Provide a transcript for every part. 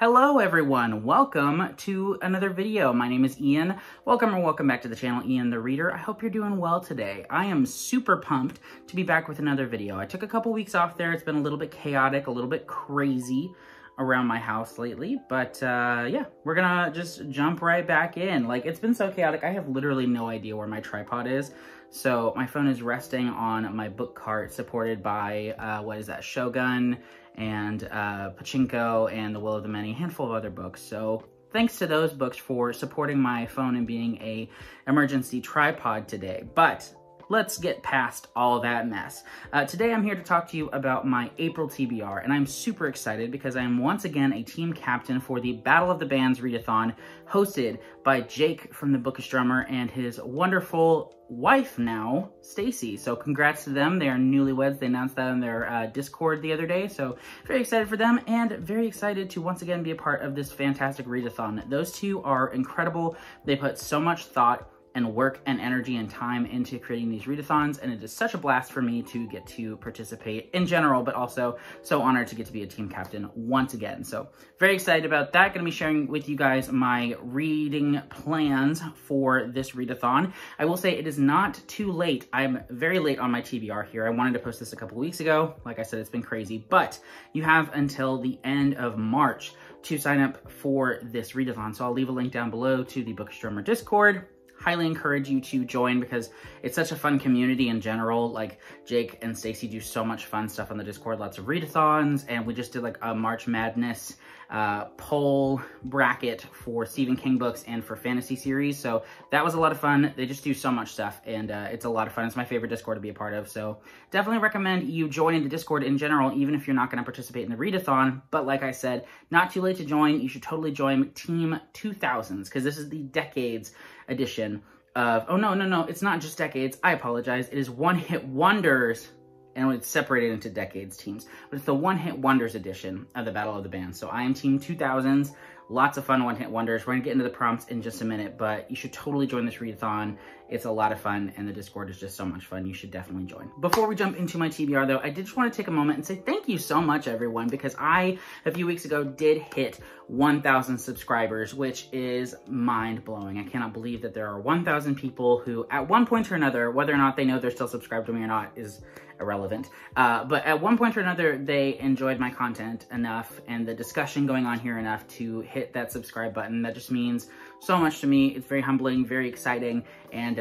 Hello everyone, welcome to another video. My name is Ian. Welcome back to the channel, Ian the Reader. I hope you're doing well today. I am super pumped to be back with another video. I took a couple weeks off there. It's been a little bit chaotic, a little bit crazy around my house lately, but yeah, we're gonna just jump right back in. Like, it's been so chaotic, I have literally no idea where my tripod is. So my phone is resting on my book cart supported by, what is that, Shogun and Pachinko and The Will of the Many, a handful of other books. So thanks to those books for supporting my phone and being a emergency tripod today. But let's get past all that mess. Today I'm here to talk to you about my April TBR, and I'm super excited because I am once again a team captain for the Battle of the Bands Readathon, hosted by Jake from the Bookish Drummer and his wonderful wife now, Stacy. So congrats to them. They are newlyweds. They announced that on their Discord the other day, so very excited for them and very excited to once again be a part of this fantastic readathon. Those two are incredible. They put so much thought and work and energy and time into creating these readathons, and it is such a blast for me to get to participate in general, but also so honored to get to be a team captain once again. So very excited about that. Going to be sharing with you guys my reading plans for this readathon. I will say it is not too late. I'm very late on my TBR here. I wanted to post this a couple weeks ago. Like I said, it's been crazy, but you have until the end of March to sign up for this readathon. So I'll leave a link down below to the Bookish Drummer Discord. Highly encourage you to join because it's such a fun community in general. Like, Jake and Stacy do so much fun stuff on the Discord, lots of readathons, and we just did like a March Madness poll bracket for Stephen King books and for fantasy series. So that was a lot of fun. They just do so much stuff, and it's a lot of fun. It's my favorite Discord to be a part of. So definitely recommend you join the Discord in general, even if you're not going to participate in the readathon. But like I said, not too late to join. You should totally join Team 2000s because this is the Decades edition of, oh no, it's not just Decades. I apologize. It is One Hit Wonders, and it's separated into Decades teams, but it's the One Hit Wonders edition of the Battle of the Bands. So I am Team 2000s. Lots of fun One Hit Wonders. We're gonna get into the prompts in just a minute, but you should totally join this readathon. It's a lot of fun, and the Discord is just so much fun. You should definitely join. Before we jump into my TBR though, I did just want to take a moment and say thank you so much, everyone, because I, a few weeks ago, did hit 1,000 subscribers, which is mind-blowing. I cannot believe that there are 1,000 people who, at one point or another, whether or not they know they're still subscribed to me or not is irrelevant, but at one point or another, they enjoyed my content enough and the discussion going on here enough to hit that subscribe button. That just means so much to me. It's very humbling, very exciting, and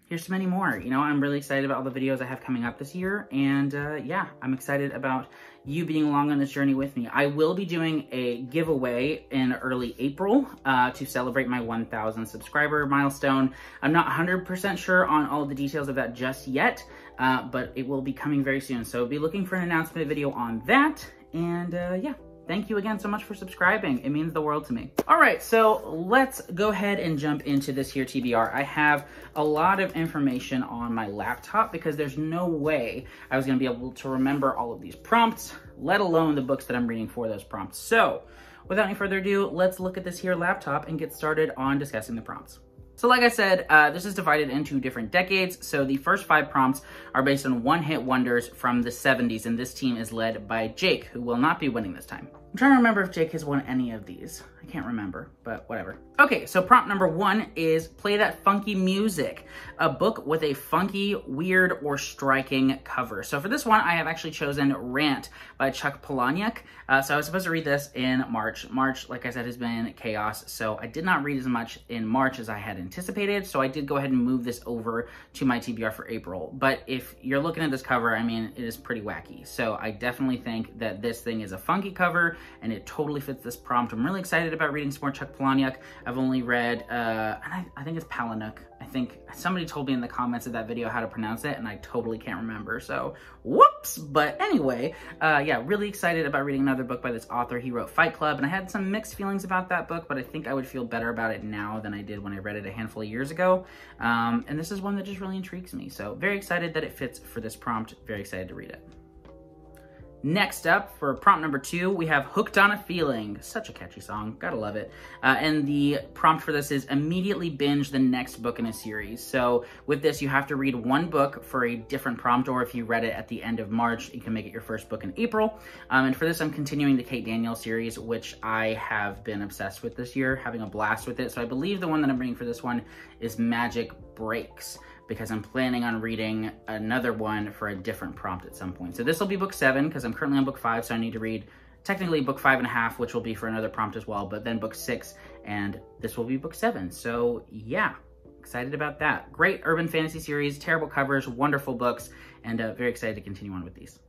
here's to many more. You know, I'm really excited about all the videos I have coming up this year, and yeah, I'm excited about you being along on this journey with me. I will be doing a giveaway in early April to celebrate my 1,000 subscriber milestone. I'm not 100% sure on all the details of that just yet, but it will be coming very soon. So be looking for an announcement video on that, and yeah. Thank you again so much for subscribing. It means the world to me. All right, so let's go ahead and jump into this here TBR. I have a lot of information on my laptop because there's no way I was gonna be able to remember all of these prompts, let alone the books that I'm reading for those prompts. So without any further ado, let's look at this here laptop and get started on discussing the prompts. So like I said, this is divided into different decades. So the first 5 prompts are based on one-hit wonders from the 70s, and this team is led by Jake, who will not be winning this time. I'm trying to remember if Jake has won any of these. I can't remember, but whatever. Okay, so prompt number 1 is Play That Funky Music, a book with a funky, weird, or striking cover. So for this one, I have actually chosen Rant by Chuck Palahniuk. So I was supposed to read this in March. March, like I said, has been chaos, so I did not read as much in March as I had anticipated, so I did go ahead and move this over to my TBR for April. But if you're looking at this cover, I mean, it is pretty wacky. So I definitely think that this thing is a funky cover, and it totally fits this prompt. I'm really excited about reading some more Chuck Palahniuk. I've only read, and I think it's Palahniuk. I think somebody told me in the comments of that video how to pronounce it, and I totally can't remember, so whoops. But anyway, yeah, really excited about reading another book by this author. He wrote Fight Club, and I had some mixed feelings about that book, but I think I would feel better about it now than I did when I read it a handful of years ago. And this is one that just really intrigues me, so very excited that it fits for this prompt, very excited to read it. Next up, for prompt number 2, we have Hooked on a Feeling. Such a catchy song, gotta love it. And the prompt for this is immediately binge the next book in a series. So with this, you have to read one book for a different prompt, or if you read it at the end of March, you can make it your first book in April. And for this, I'm continuing the Kate Daniels series, which I have been obsessed with this year, having a blast with it. So I believe the one that I'm reading for this one is Magic Breaks, because I'm planning on reading another one for a different prompt at some point. So this will be book 7, because I'm currently on book 5, so I need to read technically book 5.5, which will be for another prompt as well, but then book 6, and this will be book 7. So yeah, excited about that. Great urban fantasy series, terrible covers, wonderful books, and very excited to continue on with these.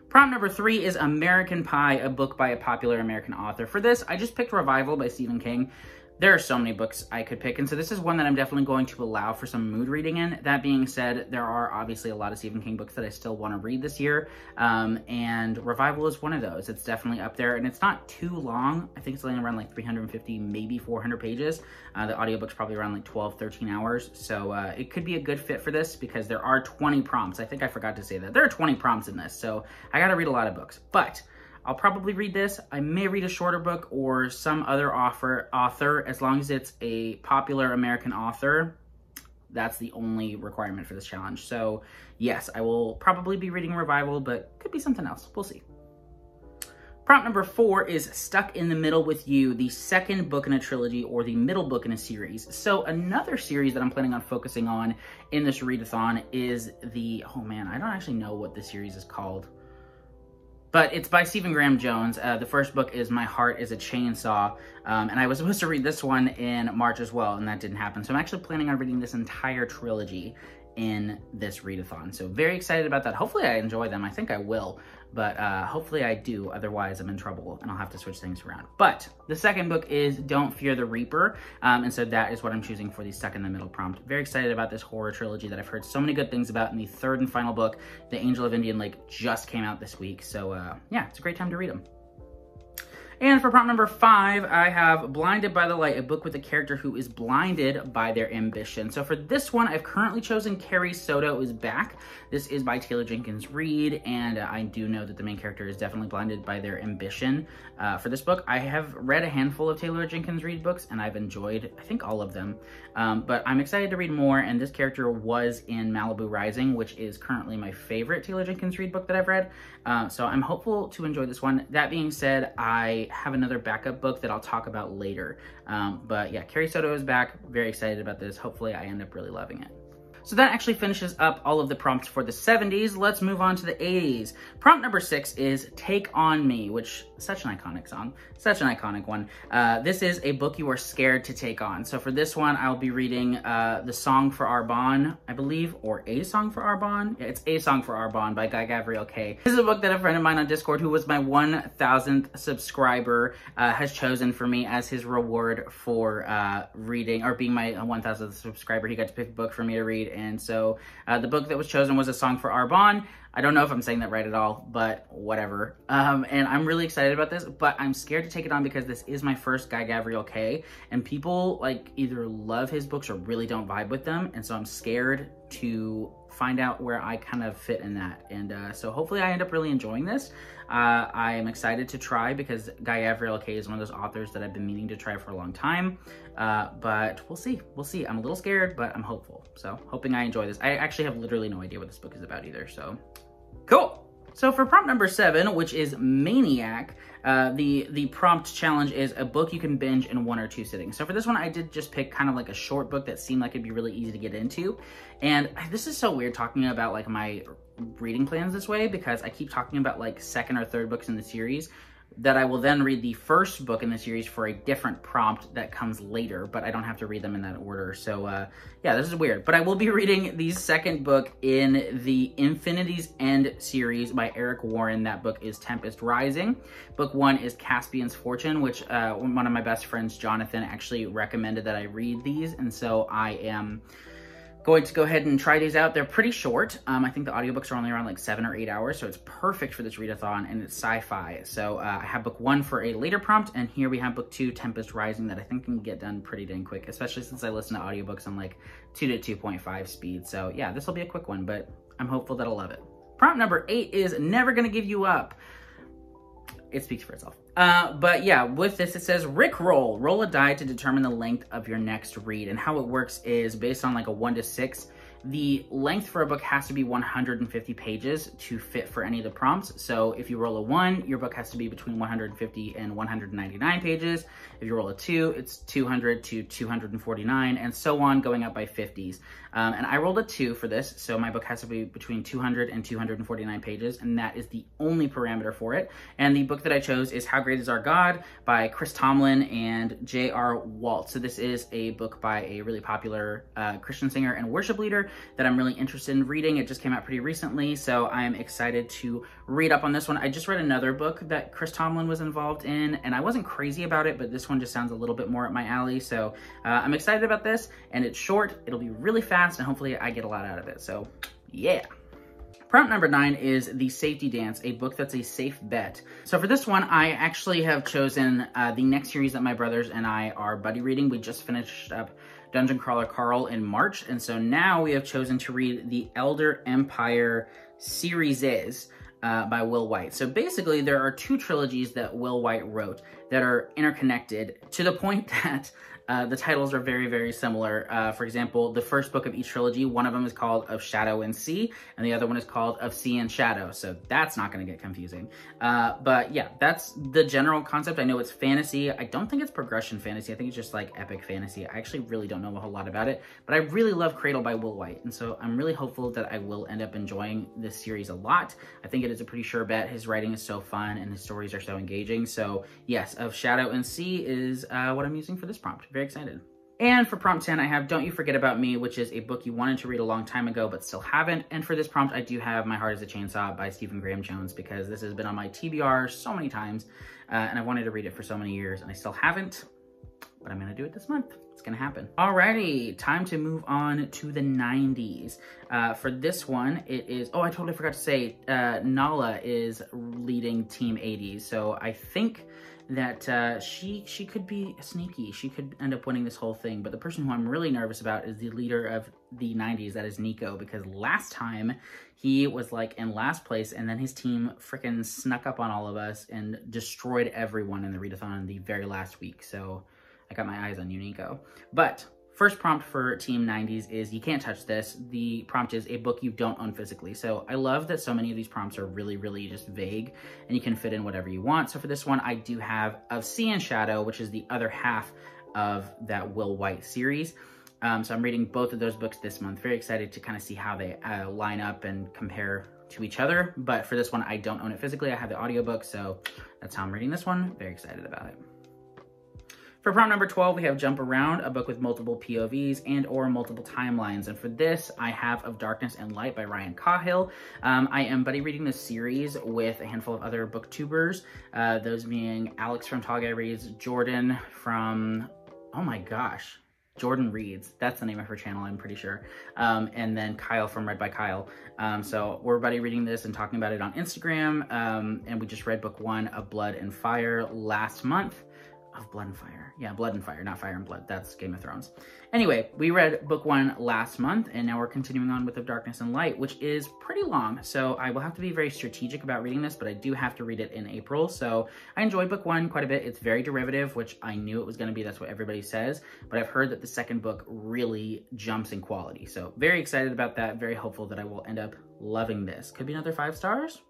Prompt number 3 is American Pie, a book by a popular American author. For this, I just picked Revival by Stephen King. There are so many books I could pick, and so this is one that I'm definitely going to allow for some mood reading in. That being said, there are obviously a lot of Stephen King books that I still want to read this year, and Revival is one of those. It's definitely up there, and it's not too long. I think it's only around like 350, maybe 400 pages. The audiobook's probably around like 12, 13 hours, so it could be a good fit for this because there are 20 prompts. I think I forgot to say that. There are 20 prompts in this, so I gotta read a lot of books, but I'll probably read this. I may read a shorter book or some other author, as long as it's a popular American author. That's the only requirement for this challenge. So yes, I will probably be reading Revival, but could be something else. We'll see. Prompt number 4 is Stuck in the Middle with You, the second book in a trilogy or the middle book in a series. So another series that I'm planning on focusing on in this readathon is the, oh man, I don't actually know what the series is called, but it's by Stephen Graham Jones. The first book is My Heart is a Chainsaw, and I was supposed to read this one in March as well, and that didn't happen. So I'm actually planning on reading this entire trilogy in this readathon. So very excited about that. Hopefully I enjoy them. I think I will, but hopefully I do. Otherwise I'm in trouble and I'll have to switch things around. But the second book is Don't Fear the Reaper, and so that is what I'm choosing for the Stuck in the Middle prompt. Very excited about this horror trilogy that I've heard so many good things about, and the third and final book, The Angel of Indian Lake, just came out this week. So yeah, it's a great time to read them. And for prompt number 5, I have Blinded by the Light, a book with a character who is blinded by their ambition. So for this one, I've currently chosen Carrie Soto is Back. This is by Taylor Jenkins Reid, and I do know that the main character is definitely blinded by their ambition. For this book, I have read a handful of Taylor Jenkins Reid books, and I've enjoyed, I think, all of them. But I'm excited to read more, and this character was in Malibu Rising, which is currently my favorite Taylor Jenkins Reid book that I've read. So I'm hopeful to enjoy this one. That being said, I have another backup book that I'll talk about later. But yeah, Carrie Soto is Back. Very excited about this. Hopefully I end up really loving it. So that actually finishes up all of the prompts for the 70s. Let's move on to the 80s. Prompt number 6 is Take On Me, which is such an iconic song, such an iconic one. This is a book you are scared to take on. So for this one, I'll be reading The Song for Our Bond, I believe, or A Song for Our Bond. Yeah, it's A Song for Our Bond by Guy Gavriel Kay. This is a book that a friend of mine on Discord, who was my 1,000th subscriber, has chosen for me as his reward for reading, or being my 1,000th subscriber. He got to pick a book for me to read. And so the book that was chosen was A Song for Our Bond. I don't know if I'm saying that right at all, but whatever. And I'm really excited about this, but I'm scared to take it on because this is my first Guy Gavriel Kay, and people like either love his books or really don't vibe with them. And so I'm scared to find out where I kind of fit in that. And so hopefully I end up really enjoying this. I am excited to try because Guy Gavriel Kay is one of those authors that I've been meaning to try for a long time. But we'll see. We'll see. I'm a little scared, but I'm hopeful. So hoping I enjoy this. I actually have literally no idea what this book is about either. So cool. So for prompt number 7, which is Maniac, the prompt challenge is a book you can binge in 1 or 2 sittings. So for this one, I did just pick kind of like a short book that seemed like it'd be really easy to get into. And this is so weird talking about like my reading plans this way, because I keep talking about like second or third books in the series that I will then read the first book in the series for a different prompt that comes later, but I don't have to read them in that order. So yeah, this is weird. But I will be reading the second book in the Infinity's End series by Eric Warren. That book is Tempest Rising. Book 1 is Caspian's Fortune, which one of my best friends, Jonathan, actually recommended that I read these. And so I am going to go ahead and try these out. They're pretty short. I think the audiobooks are only around like 7 or 8 hours, so it's perfect for this readathon, and it's sci-fi. So I have book 1 for a later prompt, and here we have book 2, Tempest Rising, that I think can get done pretty dang quick, especially since I listen to audiobooks on like 2 to 2.5 speed. So yeah, this will be a quick one, but I'm hopeful that I'll love it. Prompt number 8 is Never Gonna Give You Up. It speaks for itself. But yeah, with this, it says Rickroll. Roll a die to determine the length of your next read. And how it works is based on like a 1 to 6. The length for a book has to be 150 pages to fit for any of the prompts. So if you roll a 1, your book has to be between 150 and 199 pages. If you roll a 2, it's 200 to 249, and so on, going up by 50s. And I rolled a 2 for this, so my book has to be between 200 and 249 pages, and that is the only parameter for it. And the book that I chose is How Great Is Our God by Chris Tomlin and J.R. Walt. So this is a book by a really popular Christian singer and worship leader that I'm really interested in reading. It just came out pretty recently, so I'm excited to read up on this one. I just read another book that Chris Tomlin was involved in, and I wasn't crazy about it, but this one just sounds a little bit more up my alley, so I'm excited about this, and it's short, it'll be really fast, and hopefully I get a lot out of it, so yeah. Prompt number 9 is The Safety Dance, a book that's a safe bet. So for this one, I actually have chosen the next series that my brothers and I are buddy reading. We just finished up Dungeon Crawler Carl in March, and so now we have chosen to read the Elder Empire Series by Will White. So basically, there are 2 trilogies that Will White wrote that are interconnected to the point that the titles are very, very similar. For example, the first book of each trilogy, one of them is called Of Shadow and Sea, and the other one is called Of Sea and Shadow, so that's not going to get confusing. But yeah, that's the general concept. I know it's fantasy. I don't think it's progression fantasy. I think it's just like epic fantasy. I actually really don't know a whole lot about it, but I really love Cradle by Will White, and so I'm really hopeful that I will end up enjoying this series a lot. I think it is a pretty sure bet. His writing is so fun, and his stories are so engaging. So yes, Of Shadow and Sea is what I'm using for this prompt. Very excited. And for prompt 10, I have Don't You Forget About Me, which is a book you wanted to read a long time ago but still haven't. And for this prompt, I do have My Heart is a Chainsaw by Stephen Graham Jones, because this has been on my TBR so many times, and I wanted to read it for so many years, and I still haven't, but I'm going to do it this month. It's going to happen. Alrighty, time to move on to the 90s. For this one, it is, oh, I totally forgot to say, Nala is leading Team 80s, so I think that she could be sneaky. She could end up winning this whole thing, but the person who I'm really nervous about is the leader of the 90s, that is Nico, because last time he was like in last place, and then his team freaking snuck up on all of us and destroyed everyone in the readathon the very last week, so I got my eyes on you, Nico. But first prompt for Team 90s is You Can't Touch This. The prompt is a book you don't own physically. So I love that so many of these prompts are really, really just vague, and you can fit in whatever you want. So for this one, I do have Of Sea and Shadow, which is the other half of that Will White series. So I'm reading both of those books this month. Very excited to kind of see how they line up and compare to each other. But for this one, I don't own it physically. I have the audiobook, so that's how I'm reading this one. Very excited about it. For prompt number 12, we have Jump Around, a book with multiple POVs and or multiple timelines. And for this, I have Of Darkness and Light by Ryan Cahill. I am buddy reading this series with a handful of other booktubers, those being Alex from Tall Guy Reads, Jordan from, oh my gosh, Jordan Reads. That's the name of her channel, I'm pretty sure. And then Kyle from Read by Kyle. So we're buddy reading this and talking about it on Instagram. And we just read book 1 of Blood and Fire last month. Of Blood and Fire. Yeah, Blood and Fire, not Fire and Blood. That's Game of Thrones. Anyway, we read book 1 last month, and now we're continuing on with Of Darkness and Light, which is pretty long. So I will have to be very strategic about reading this, but I do have to read it in April. So I enjoyed book 1 quite a bit. It's very derivative, which I knew it was going to be. That's what everybody says. But I've heard that the second book really jumps in quality. So very excited about that. Very hopeful that I will end up loving this. Could be another 5 stars.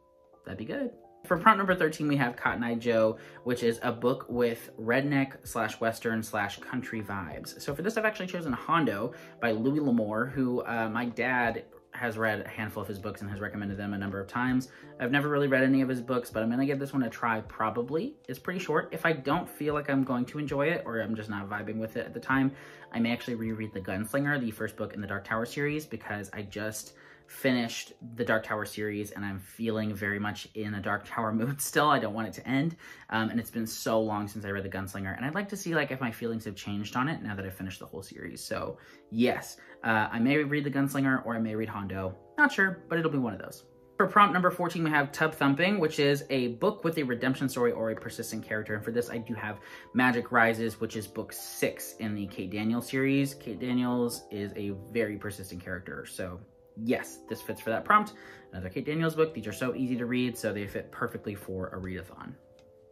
That'd be good. For prompt number 13, we have Cottoney Joe, which is a book with redneck/western/country vibes. So for this, I've actually chosen Hondo by Louis L'Amour, who my dad has read a handful of his books and has recommended them a number of times. I've never really read any of his books, but I'm going to give this one a try probably. It's pretty short. If I don't feel like I'm going to enjoy it, or I'm just not vibing with it at the time, I may actually reread The Gunslinger, the first book in the Dark Tower series, because I just finished the Dark Tower series and I'm feeling very much in a Dark Tower mood still. I don't want it to end. And it's been so long since I read The Gunslinger, and I'd like to see like if my feelings have changed on it now that I've finished the whole series. So yes, I may read The Gunslinger or I may read Hondo. Not sure, but it'll be one of those. For prompt number 14, we have Tub Thumping, which is a book with a redemption story or a persistent character. And for this, I do have Magic Rises, which is book 6 in the Kate Daniels series. Kate Daniels is a very persistent character, so yes, this fits for that prompt. Another Kate Daniels book. These are so easy to read, so they fit perfectly for a readathon.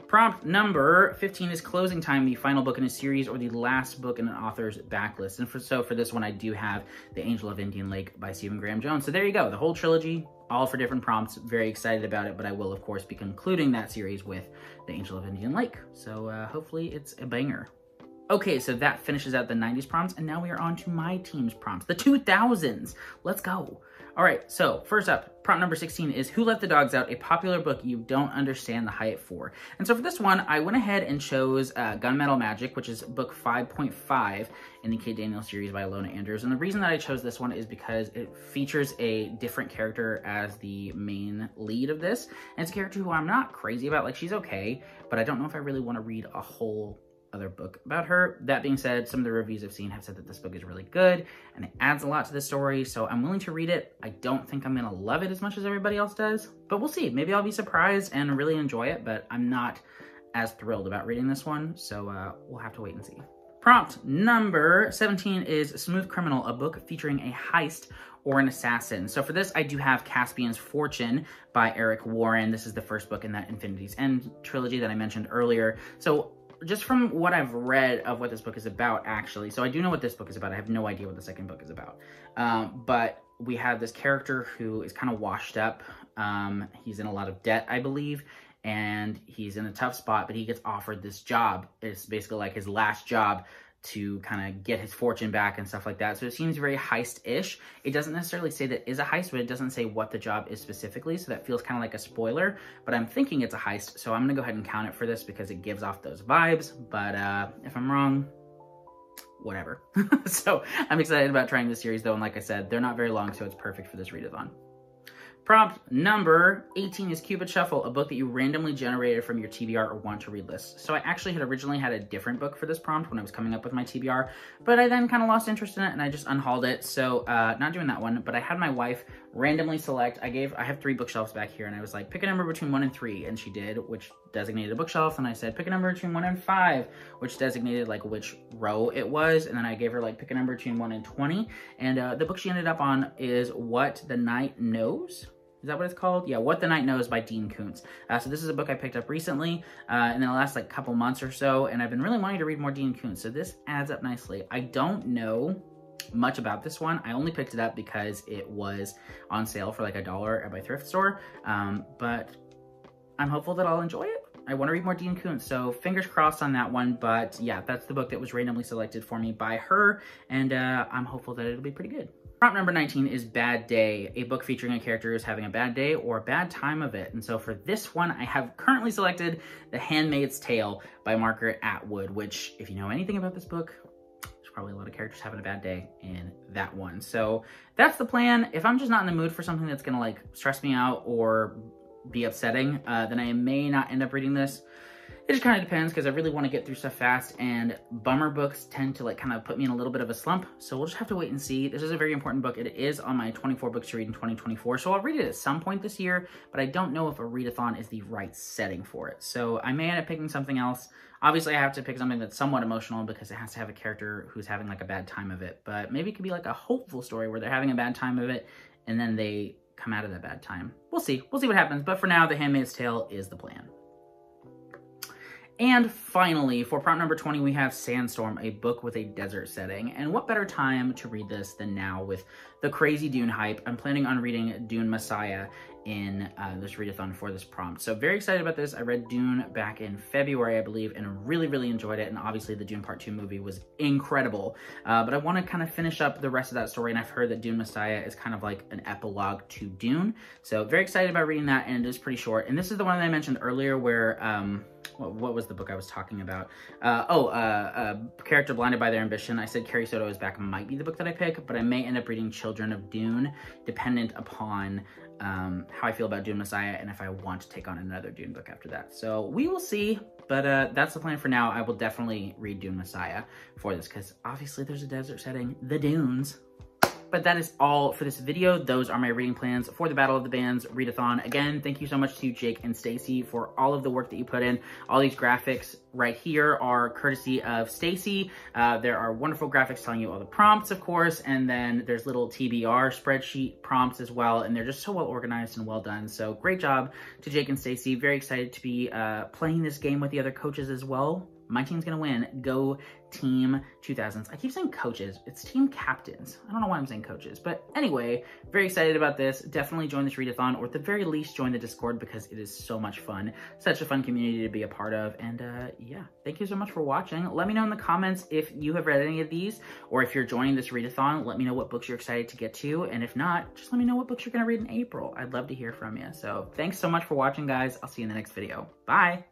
Prompt number 15 is Closing Time, the final book in a series or the last book in an author's backlist. And for this one, I do have The Angel of Indian Lake by Stephen Graham Jones. So there you go, the whole trilogy, all for different prompts. Very excited about it, but I will, of course, be concluding that series with The Angel of Indian Lake. So hopefully it's a banger. Okay, so that finishes out the 90s prompts, and now we are on to my team's prompts, the 2000s. Let's go. All right, so first up, prompt number 16 is Who Let the Dogs Out, a popular book you don't understand the hype for. And so for this one, I went ahead and chose Gunmetal Magic, which is book 5.5 in the Kate Daniels series by Alona Andrews. And the reason that I chose this one is because it features a different character as the main lead of this. And it's a character who I'm not crazy about. Like, she's okay, but I don't know if I really want to read a whole other book about her. That being said, some of the reviews I've seen have said that this book is really good and it adds a lot to the story, so I'm willing to read it. I don't think I'm gonna love it as much as everybody else does, but we'll see. Maybe I'll be surprised and really enjoy it, but I'm not as thrilled about reading this one, so we'll have to wait and see. Prompt number 17 is Smooth Criminal, a book featuring a heist or an assassin. So for this, I do have Caspian's Fortune by Eric Warren. This is the first book in that Infinity's End trilogy that I mentioned earlier. So just from what I've read of what this book is about, actually, so I do know what this book is about. I have no idea what the second book is about. But we have this character who is kind of washed up. He's in a lot of debt, I believe, and he's in a tough spot, but he gets offered this job. It's basically like his last job to kind of get his fortune back and stuff like that. So it seems very heist-ish. It doesn't necessarily say that it is a heist, but it doesn't say what the job is specifically, so that feels kind of like a spoiler, but I'm thinking it's a heist, so I'm gonna go ahead and count it for this because it gives off those vibes, but if I'm wrong, whatever. So I'm excited about trying this series though, and like I said, they're not very long, so it's perfect for this readathon. Prompt number 18 is Cupid Shuffle, a book that you randomly generated from your TBR or want to read list. So I actually had originally had a different book for this prompt when I was coming up with my TBR, but I then kind of lost interest in it and I just unhauled it. So not doing that one, but I had my wife randomly select. I have 3 bookshelves back here and I was like, pick a number between 1 and 3. And she did, which designated a bookshelf. And I said, pick a number between 1 and 5, which designated like which row it was. And then I gave her like, pick a number between 1 and 20. And the book she ended up on is What the Night Knows. Is that what it's called? Yeah, What the Night Knows by Dean Koontz. So this is a book I picked up recently in the last like couple months or so, and I've been really wanting to read more Dean Koontz, so this adds up nicely. I don't know much about this one. I only picked it up because it was on sale for like $1 at my thrift store, but I'm hopeful that I'll enjoy it. I want to read more Dean Koontz, so fingers crossed on that one, but yeah, that's the book that was randomly selected for me by her, and I'm hopeful that it'll be pretty good. Prompt number 19 is Bad Day, a book featuring a character who's having a bad day or a bad time of it. And so for this one, I have currently selected The Handmaid's Tale by Margaret Atwood, which, if you know anything about this book, there's probably a lot of characters having a bad day in that one. So that's the plan. If I'm just not in the mood for something that's gonna like stress me out or be upsetting, then I may not end up reading this. It just kind of depends because I really want to get through stuff fast, and bummer books tend to like kind of put me in a little bit of a slump. So we'll just have to wait and see. This is a very important book. It is on my 24 books to read in 2024. So I'll read it at some point this year, but I don't know if a readathon is the right setting for it. So I may end up picking something else. Obviously I have to pick something that's somewhat emotional because it has to have a character who's having like a bad time of it, but maybe it could be like a hopeful story where they're having a bad time of it and then they come out of that bad time. We'll see what happens. But for now, The Handmaid's Tale is the plan. And finally, for prompt number 20, we have Sandstorm, a book with a desert setting. And what better time to read this than now with the crazy Dune hype? I'm planning on reading Dune Messiah in this readathon for this prompt. So very excited about this. I read Dune back in February, I believe, and really, really enjoyed it. And obviously the Dune Part 2 movie was incredible. But I want to kind of finish up the rest of that story. And I've heard that Dune Messiah is kind of like an epilogue to Dune. So very excited about reading that, and it is pretty short. And this is the one that I mentioned earlier where... what was the book I was talking about? Character Blinded by Their Ambition. I said Carrie Soto is Back might be the book that I pick, but I may end up reading Children of Dune, dependent upon how I feel about Dune Messiah and if I want to take on another Dune book after that. So we will see, but that's the plan for now. I will definitely read Dune Messiah for this because obviously there's a desert setting, the dunes. But that is all for this video. Those are my reading plans for the Battle of the Bands Readathon. Again, thank you so much to Jake and Stacy for all of the work that you put in. All these graphics right here are courtesy of Stacy. There are wonderful graphics telling you all the prompts, of course, and then there's little TBR spreadsheet prompts as well, and they're just so well organized and well done. So great job to Jake and Stacy. Very excited to be playing this game with the other coaches as well. My team's gonna win. Go Team 2000s. I keep saying coaches. It's team captains. I don't know why I'm saying coaches. But anyway, very excited about this. Definitely join this readathon, or at the very least, join the Discord because it is so much fun. Such a fun community to be a part of. And yeah, thank you so much for watching. Let me know in the comments if you have read any of these, or if you're joining this readathon, let me know what books you're excited to get to. And if not, just let me know what books you're gonna read in April. I'd love to hear from you. So thanks so much for watching, guys. I'll see you in the next video. Bye.